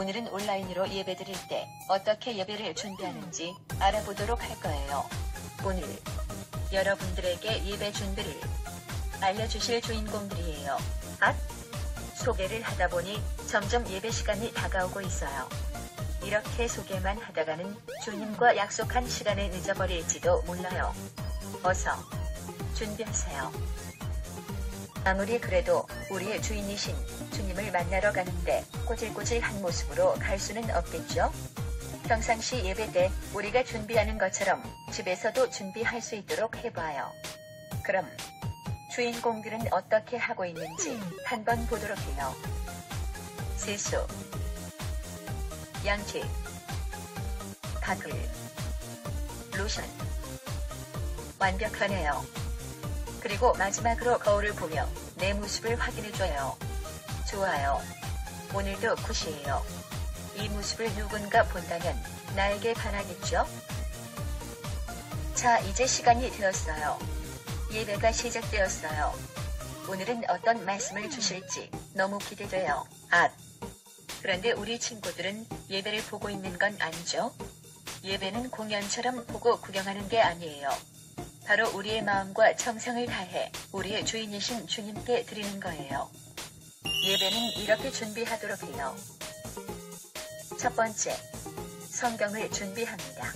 오늘은 온라인으로 예배드릴 때 어떻게 예배를 준비하는지 알아보도록 할 거예요. 오늘 여러분들에게 예배 준비를 알려주실 주인공들이에요. 소개를 하다 보니 점점 예배 시간이 다가오고 있어요. 이렇게 소개만 하다가는 주님과 약속한 시간에 늦어버릴지도 몰라요. 어서 준비하세요. 아무리 그래도 우리의 주인이신 주님을 만나러 가는데 꼬질꼬질한 모습으로 갈 수는 없겠죠? 평상시 예배 때 우리가 준비하는 것처럼 집에서도 준비할 수 있도록 해봐요. 그럼 주인공들은 어떻게 하고 있는지 한번 보도록 해요. 세수, 양치, 가글, 로션. 완벽하네요. 그리고 마지막으로 거울을 보며 내 모습을 확인해줘요. 좋아요. 오늘도 굿이에요. 이 모습을 누군가 본다면 나에게 반하겠죠? 자, 이제 시간이 되었어요. 예배가 시작되었어요. 오늘은 어떤 말씀을 주실지 너무 기대돼요. 그런데 우리 친구들은 예배를 보고 있는 건 아니죠? 예배는 공연처럼 보고 구경하는 게 아니에요. 바로 우리의 마음과 정성을 다해 우리의 주인이신 주님께 드리는 거예요. 예배는 이렇게 준비하도록 해요. 첫 번째, 성경을 준비합니다.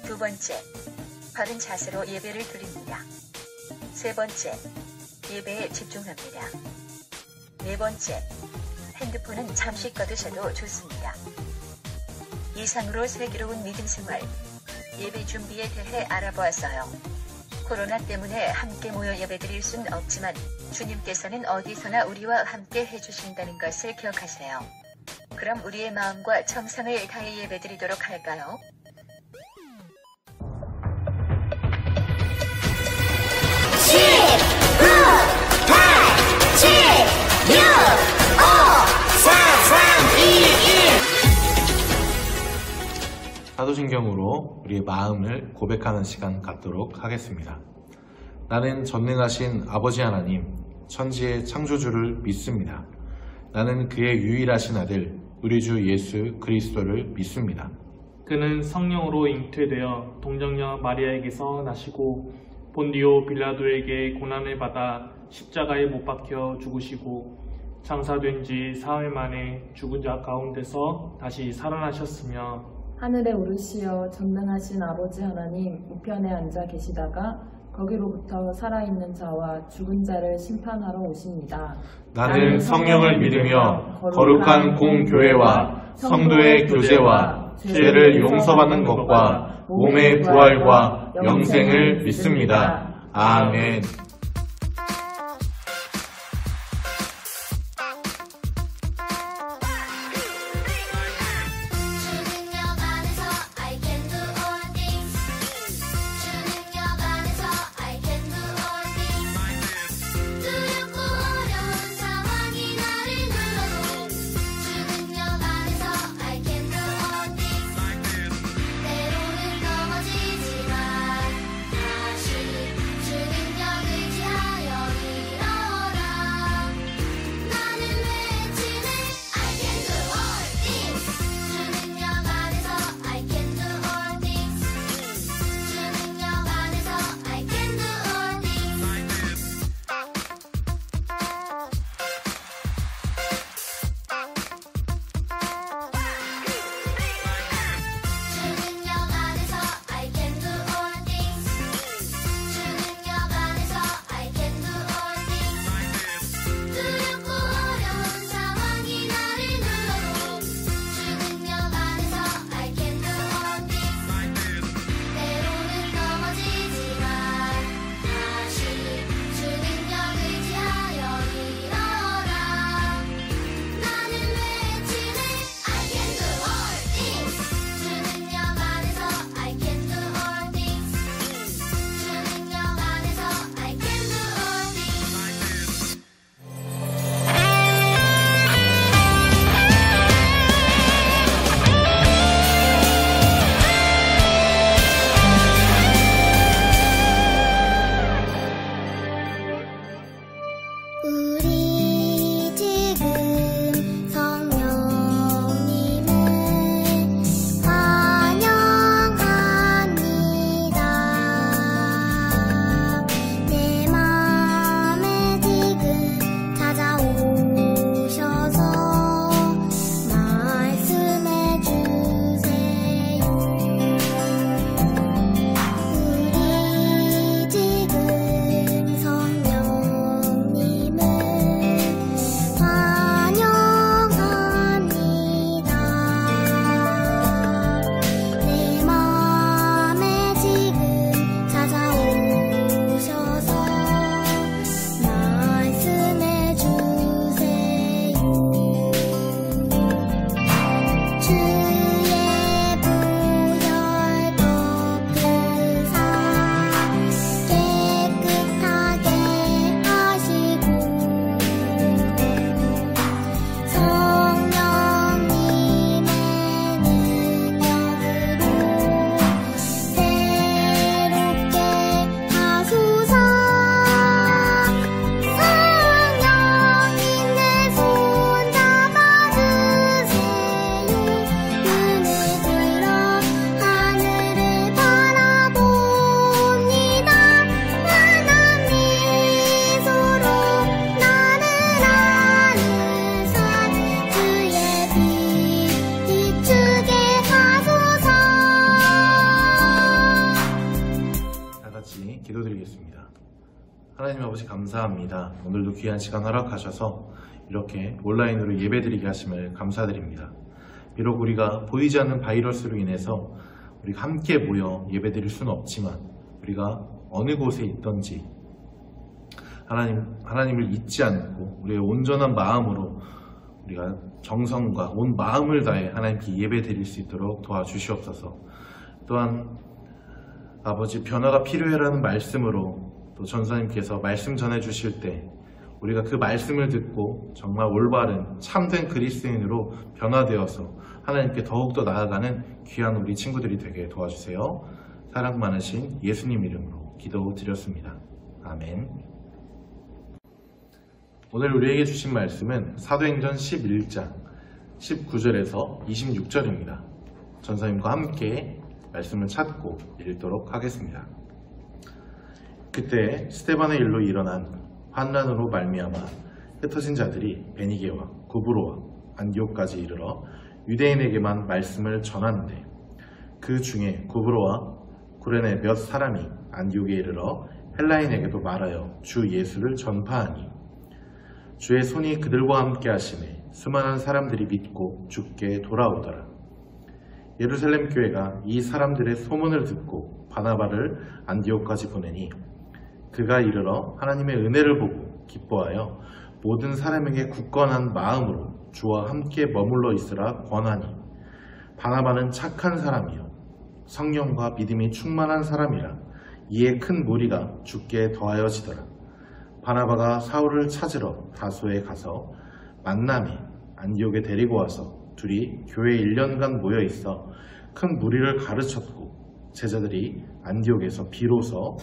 두 번째, 바른 자세로 예배를 드립니다. 세 번째, 예배에 집중합니다. 네 번째, 핸드폰은 잠시 꺼두셔도 좋습니다. 이상으로 슬기로운 믿음 생활, 예배 준비에 대해 알아보았어요. 코로나 때문에 함께 모여 예배드릴 순 없지만 주님께서는 어디서나 우리와 함께 해주신다는 것을 기억하세요. 그럼 우리의 마음과 정성을 다해 예배드리도록 할까요? 사도신경으로 우리의 마음을 고백하는 시간 갖도록 하겠습니다. 나는 전능하신 아버지 하나님, 천지의 창조주를 믿습니다. 나는 그의 유일하신 아들, 우리 주 예수 그리스도를 믿습니다. 그는 성령으로 잉태되어 동정녀 마리아에게서 나시고 본디오 빌라도에게 고난을 받아 십자가에 못 박혀 죽으시고 장사된 지 사흘 만에 죽은 자 가운데서 다시 살아나셨으며 하늘에 오르시어 전능하신 아버지 하나님 우편에 앉아 계시다가 거기로부터 살아있는 자와 죽은 자를 심판하러 오십니다. 나는 성령을 믿으며 거룩한 공교회와 성도의 교제와 죄를 용서받는 것과 몸의 부활과 영생을 믿습니다. 아멘. 우리 지금 성령 감사합니다. 오늘도 귀한 시간 허락하셔서 이렇게 온라인으로 예배드리게 하심을 감사드립니다. 비록 우리가 보이지 않는 바이러스로 인해서 우리가 함께 모여 예배드릴 수는 없지만 우리가 어느 곳에 있든지 하나님을 잊지 않고 우리의 온전한 마음으로 우리가 정성과 온 마음을 다해 하나님께 예배드릴 수 있도록 도와주시옵소서. 또한 아버지, 변화가 필요해라는 말씀으로 또 전사님께서 말씀 전해주실 때 우리가 그 말씀을 듣고 정말 올바른 참된 그리스도인으로 변화되어서 하나님께 더욱더 나아가는 귀한 우리 친구들이 되게 도와주세요. 사랑 많으신 예수님 이름으로 기도드렸습니다. 아멘. 오늘 우리에게 주신 말씀은 사도행전 11장 19절에서 26절입니다. 전사님과 함께 말씀을 찾고 읽도록 하겠습니다. 그때 스데반의 일로 일어난 환난으로 말미암아 흩어진 자들이 베니게와 구브로와 안디옥까지 이르러 유대인에게만 말씀을 전하는데 그 중에 구브로와 구레네 몇 사람이 안디옥에 이르러 헬라인에게도 말하여 주 예수를 전파하니 주의 손이 그들과 함께 하심에 수많은 사람들이 믿고 주께 돌아오더라. 예루살렘 교회가 이 사람들의 소문을 듣고 바나바를 안디옥까지 보내니 그가 이르러 하나님의 은혜를 보고 기뻐하여 모든 사람에게 굳건한 마음으로 주와 함께 머물러 있으라 권하니 바나바는 착한 사람이요 성령과 믿음이 충만한 사람이라 이에 큰 무리가 주께 더하여지더라. 바나바가 사울을 찾으러 다소에 가서 만남에 안디옥에 데리고 와서 둘이 교회에 1년간 모여 있어 큰 무리를 가르쳤고 제자들이 안디옥에서 비로소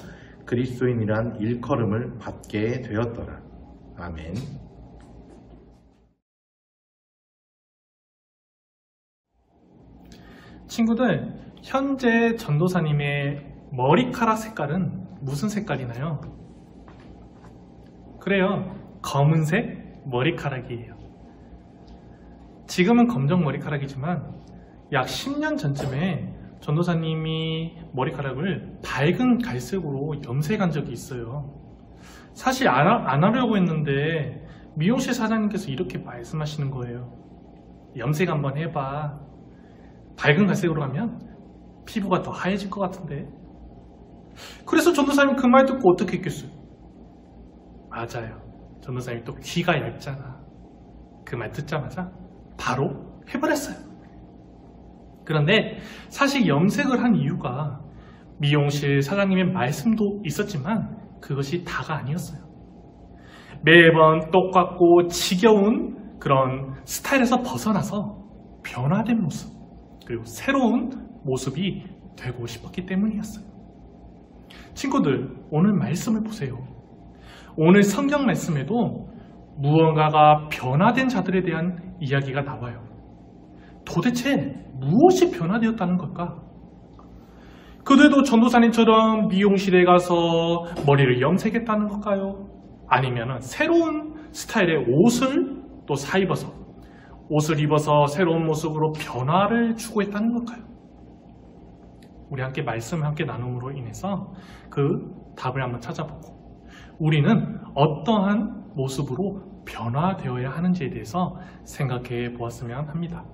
그리스도인이란 일컬음을 받게 되었더라. 아멘. 친구들, 현재 전도사님의 머리카락 색깔은 무슨 색깔이나요? 그래요, 검은색 머리카락이에요. 지금은 검정 머리카락이지만 약 10년 전쯤에 전도사님이 머리카락을 밝은 갈색으로 염색한 적이 있어요. 사실 안 하려고 했는데 미용실 사장님께서 이렇게 말씀하시는 거예요. 염색 한번 해봐. 밝은 갈색으로 하면 피부가 더 하얘질 것 같은데. 그래서 전도사님 그 말 듣고 어떻게 했겠어요? 맞아요. 전도사님 또 귀가 얇잖아. 그 말 듣자마자 바로 해버렸어요. 그런데 사실 염색을 한 이유가 미용실 사장님의 말씀도 있었지만 그것이 다가 아니었어요. 매번 똑같고 지겨운 그런 스타일에서 벗어나서 변화된 모습, 그리고 새로운 모습이 되고 싶었기 때문이었어요. 친구들, 오늘 말씀을 보세요. 오늘 성경 말씀에도 무언가가 변화된 자들에 대한 이야기가 나와요. 도대체 무엇이 변화되었다는 걸까? 그들도 전도사님처럼 미용실에 가서 머리를 염색했다는 걸까요? 아니면 새로운 스타일의 옷을 또 사입어서 옷을 입어서 새로운 모습으로 변화를 추구했다는 걸까요? 우리 함께 말씀을 함께 나눔으로 인해서 그 답을 한번 찾아보고 우리는 어떠한 모습으로 변화되어야 하는지에 대해서 생각해 보았으면 합니다.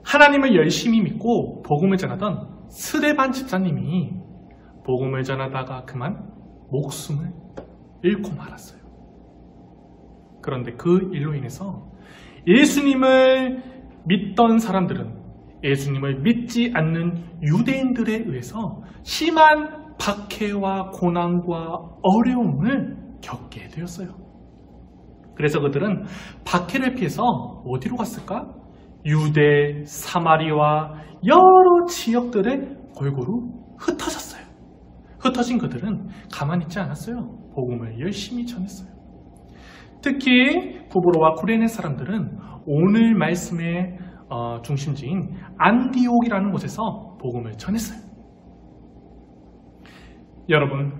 하나님을 열심히 믿고 복음을 전하던 스데반 집사님이 복음을 전하다가 그만 목숨을 잃고 말았어요. 그런데 그 일로 인해서 예수님을 믿던 사람들은 예수님을 믿지 않는 유대인들에 의해서 심한 박해와 고난과 어려움을 겪게 되었어요. 그래서 그들은 박해를 피해서 어디로 갔을까? 유대, 사마리와 여러 지역들에 골고루 흩어졌어요. 흩어진 그들은 가만히 있지 않았어요. 복음을 열심히 전했어요. 특히 구브로와 구레네 사람들은 오늘 말씀의 중심지인 안디옥이라는 곳에서 복음을 전했어요. 여러분,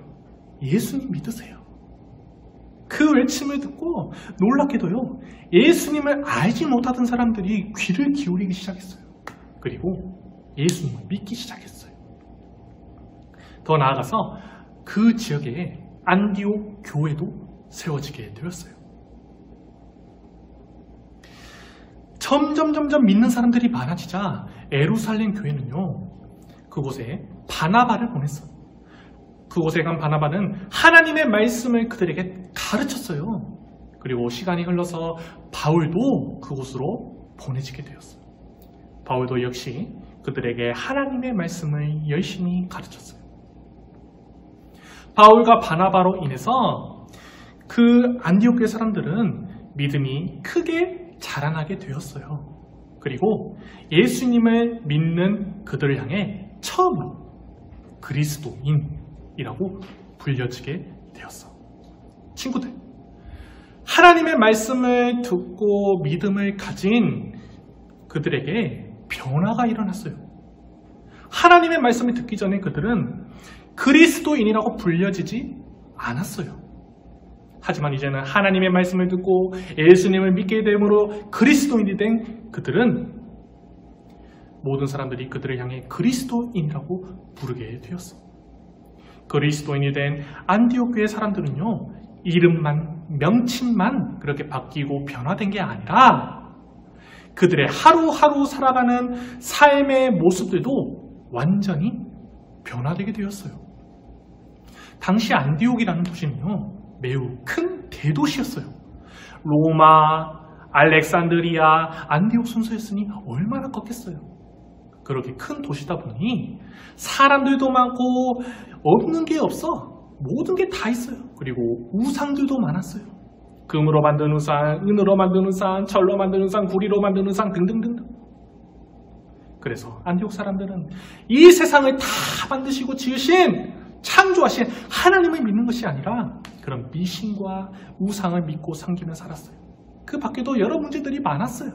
예수님 믿으세요. 그 외침을 듣고 놀랍게도요, 예수님을 알지 못하던 사람들이 귀를 기울이기 시작했어요. 그리고 예수님을 믿기 시작했어요. 더 나아가서 그 지역에 안디옥 교회도 세워지게 되었어요. 점점 믿는 사람들이 많아지자 예루살렘 교회는요, 그곳에 바나바를 보냈어요. 그곳에 간 바나바는 하나님의 말씀을 그들에게 가르쳤어요. 그리고 시간이 흘러서 바울도 그곳으로 보내지게 되었어요. 바울도 역시 그들에게 하나님의 말씀을 열심히 가르쳤어요. 바울과 바나바로 인해서 그 안디옥 교회 사람들은 믿음이 크게 자라나게 되었어요. 그리고 예수님을 믿는 그들을 향해 처음 그리스도인이라고 불려지게 되었어. 친구들, 하나님의 말씀을 듣고 믿음을 가진 그들에게 변화가 일어났어요. 하나님의 말씀을 듣기 전에 그들은 그리스도인이라고 불려지지 않았어요. 하지만 이제는 하나님의 말씀을 듣고 예수님을 믿게 됨으로 그리스도인이 된 그들은 모든 사람들이 그들을 향해 그리스도인이라고 부르게 되었어. 그리스도인이 된 안디옥 교회 사람들은요, 이름만, 명칭만 그렇게 바뀌고 변화된 게 아니라 그들의 하루하루 살아가는 삶의 모습들도 완전히 변화되게 되었어요. 당시 안디옥이라는 도시는요, 매우 큰 대도시였어요. 로마, 알렉산드리아, 안디옥 순서였으니 얼마나 컸겠어요. 그렇게 큰 도시다 보니 사람들도 많고 없는 게 없어. 모든 게 다 있어요. 그리고 우상들도 많았어요. 금으로 만든 우상, 은으로 만든 우상, 철로 만든 우상, 구리로 만든 우상 등등등등. 그래서 안디옥 사람들은 이 세상을 다 만드시고 지으신, 창조하신 하나님을 믿는 것이 아니라 그런 미신과 우상을 믿고 섬기며 살았어요. 그 밖에도 여러 문제들이 많았어요.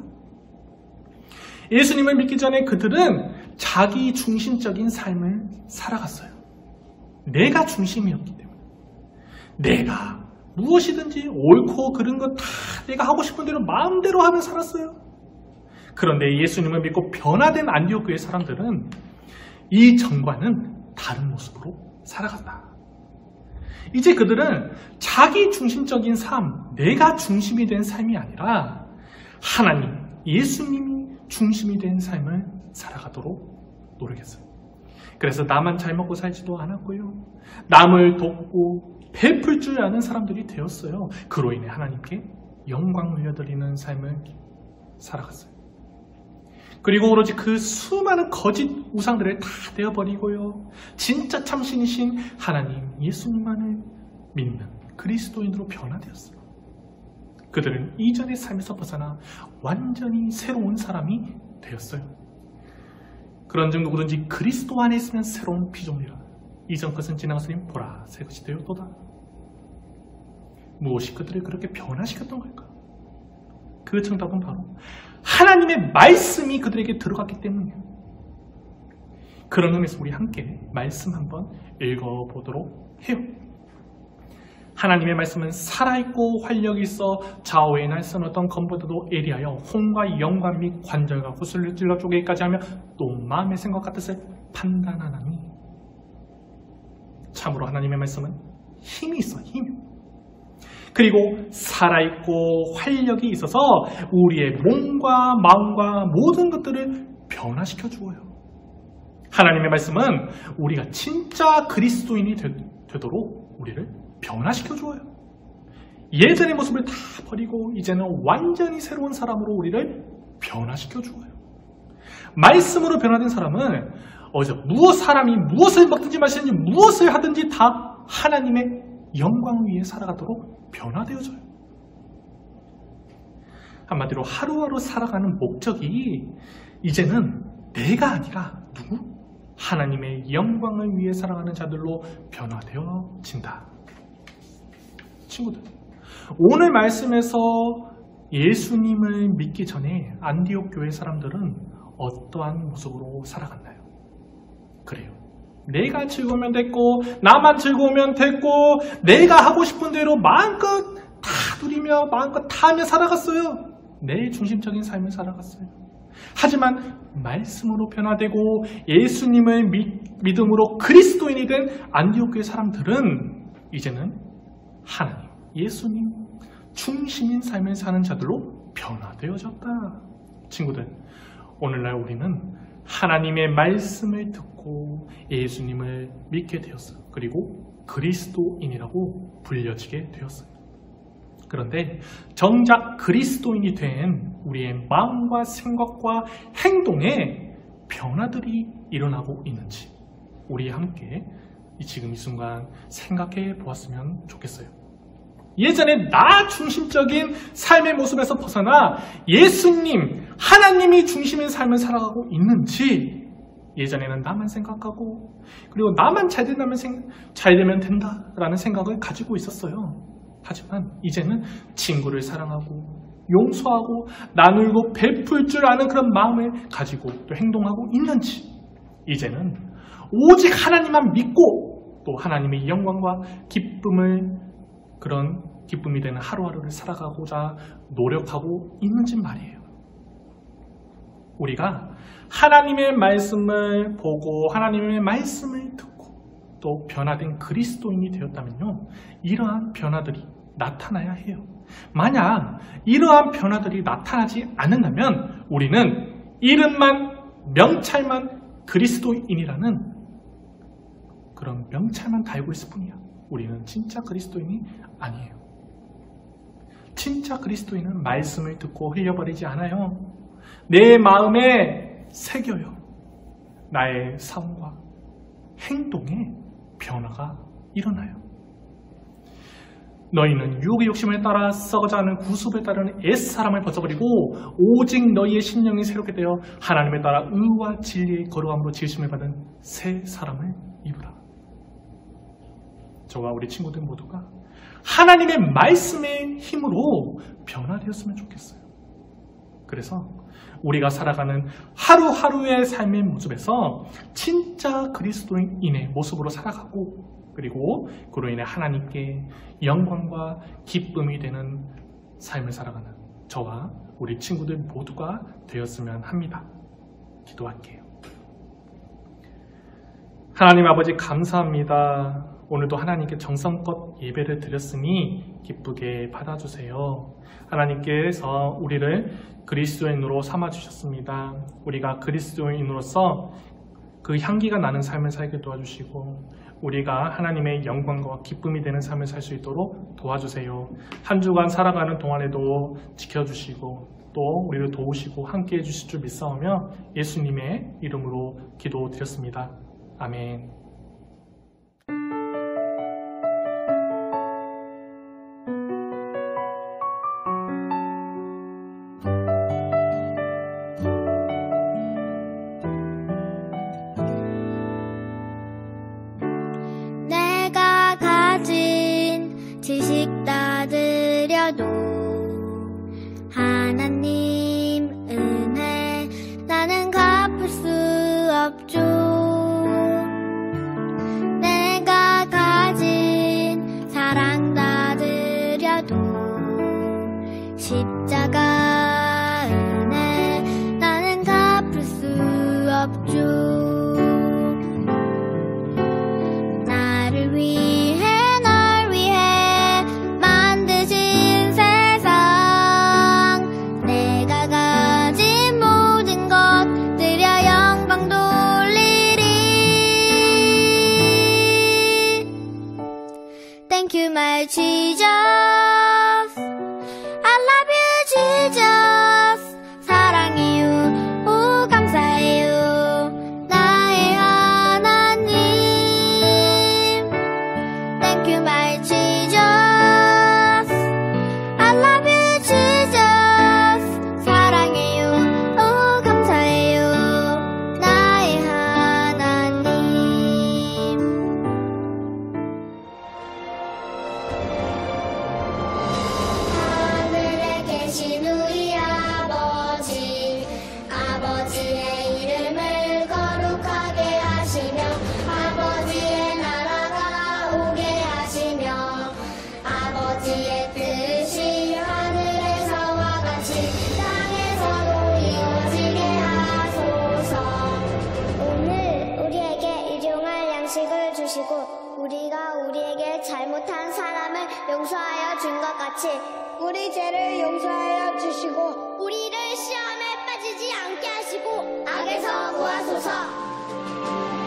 예수님을 믿기 전에 그들은 자기 중심적인 삶을 살아갔어요. 내가 중심이었기 때문에 내가 무엇이든지 옳고 그른 것 다 내가 하고 싶은 대로 마음대로 하며 살았어요. 그런데 예수님을 믿고 변화된 안디옥 교회 사람들은 이 전과는 다른 모습으로 살아갔다. 이제 그들은 자기 중심적인 삶, 내가 중심이 된 삶이 아니라 하나님, 예수님이 중심이 된 삶을 살아가도록 노력했어요. 그래서 나만 잘 먹고 살지도 않았고요. 남을 돕고 베풀 줄 아는 사람들이 되었어요. 그로 인해 하나님께 영광 돌려드리는 삶을 살아갔어요. 그리고 오로지 그 수많은 거짓 우상들을 다 떼어버리고요. 진짜 참신이신 하나님, 예수님만을 믿는 그리스도인으로 변화되었어요. 그들은 이전의 삶에서 벗어나 완전히 새로운 사람이 되었어요. 그런즉 누구든지 그리스도 안에 있으면 새로운 피조물이라. 이전 것은 지나갔으니 보라, 새 것이 되었도다. 무엇이 그들을 그렇게 변화시켰던 걸까? 그 정답은 바로 하나님의 말씀이 그들에게 들어갔기 때문이에요. 그런 의미에서 우리 함께 말씀 한번 읽어보도록 해요. 하나님의 말씀은 살아있고 활력이 있어 좌우의 날 써놓던 검보다도 예리하여 혼과 영관 및 관절과 구슬을 찔러 쪼개기까지 하며 또 마음의 생각과 뜻을 판단하나니. 참으로 하나님의 말씀은 힘이 있어, 힘. 그리고 살아있고 활력이 있어서 우리의 몸과 마음과 모든 것들을 변화시켜 주어요. 하나님의 말씀은 우리가 진짜 그리스도인이 되도록 우리를 변화시켜 주어요. 예전의 모습을 다 버리고 이제는 완전히 새로운 사람으로 우리를 변화시켜 주어요. 말씀으로 변화된 사람은 사람이 무엇을 먹든지 마시든지 무엇을 하든지 다 하나님의 영광 위에 살아가도록 변화되어져요. 한마디로 하루하루 살아가는 목적이 이제는 내가 아니라 누구? 하나님의 영광을 위해 살아가는 자들로 변화되어진다. 친구들, 오늘 말씀에서 예수님을 믿기 전에 안디옥 교회 사람들은 어떠한 모습으로 살아갔나요? 그래요. 내가 즐거우면 됐고, 나만 즐거우면 됐고, 내가 하고 싶은 대로 마음껏 다 누리며 마음껏 다 하며 살아갔어요. 내 중심적인 삶을 살아갔어요. 하지만 말씀으로 변화되고 예수님을 믿음으로 그리스도인이 된 안디옥 교회 사람들은 이제는 하나님, 예수님 중심인 삶을 사는 자들로 변화되어졌다. 친구들, 오늘날 우리는 하나님의 말씀을 듣고 예수님을 믿게 되었어요. 그리고 그리스도인이라고 불려지게 되었어요. 그런데 정작 그리스도인이 된 우리의 마음과 생각과 행동에 변화들이 일어나고 있는지 우리 함께 지금 이 순간 생각해 보았으면 좋겠어요. 예전에 나 중심적인 삶의 모습에서 벗어나 예수님, 하나님이 중심인 삶을 살아가고 있는지, 예전에는 나만 생각하고 그리고 나만 잘 되면 된다라는 생각을 가지고 있었어요. 하지만 이제는 친구를 사랑하고 용서하고 나누고 베풀 줄 아는 그런 마음을 가지고 또 행동하고 있는지, 이제는 오직 하나님만 믿고 또 하나님의 영광과 그런 기쁨이 되는 하루하루를 살아가고자 노력하고 있는지 말이에요. 우리가 하나님의 말씀을 보고 하나님의 말씀을 듣고 또 변화된 그리스도인이 되었다면요, 이러한 변화들이 나타나야 해요. 만약 이러한 변화들이 나타나지 않는다면 우리는 이름만, 명찰만 그리스도인이라는 그런 명찰만 달고 있을 뿐이야. 우리는 진짜 그리스도인이 아니에요. 진짜 그리스도인은 말씀을 듣고 흘려버리지 않아요. 내 마음에 새겨요. 나의 삶과 행동에 변화가 일어나요. 너희는 유혹의 욕심을 따라 썩어가는 구습을 따르는 옛사람을 벗어버리고 오직 너희의 심령이 새롭게 되어 하나님에 따라 의와 진리의 거룩함으로 지으심을 받은 새 사람을 입으라. 저와 우리 친구들 모두가 하나님의 말씀의 힘으로 변화되었으면 좋겠어요. 그래서 우리가 살아가는 하루하루의 삶의 모습에서 진짜 그리스도인의 모습으로 살아가고, 그리고 그로 인해 하나님께 영광과 기쁨이 되는 삶을 살아가는 저와 우리 친구들 모두가 되었으면 합니다. 기도할게요. 하나님 아버지, 감사합니다. 오늘도 하나님께 정성껏 예배를 드렸으니 기쁘게 받아주세요. 하나님께서 우리를 그리스도인으로 삼아주셨습니다. 우리가 그리스도인으로서 그 향기가 나는 삶을 살게 도와주시고 우리가 하나님의 영광과 기쁨이 되는 삶을 살 수 있도록 도와주세요. 한 주간 살아가는 동안에도 지켜주시고 또 우리를 도우시고 함께해 주실 줄 믿사오며 예수님의 이름으로 기도드렸습니다. 아멘. 지식 다 드려도 하나님 은혜 나는 갚을 수 없죠. 내가 가진 사랑 다 드려도 십자가 은혜 나는 갚을 수 없죠. 나를 위해 Thank you, my Jesus. I love you, Jesus. 같이 우리 죄를 용서하여 주시고 우리를 시험에 빠지지 않게 하시고 악에서 구하소서.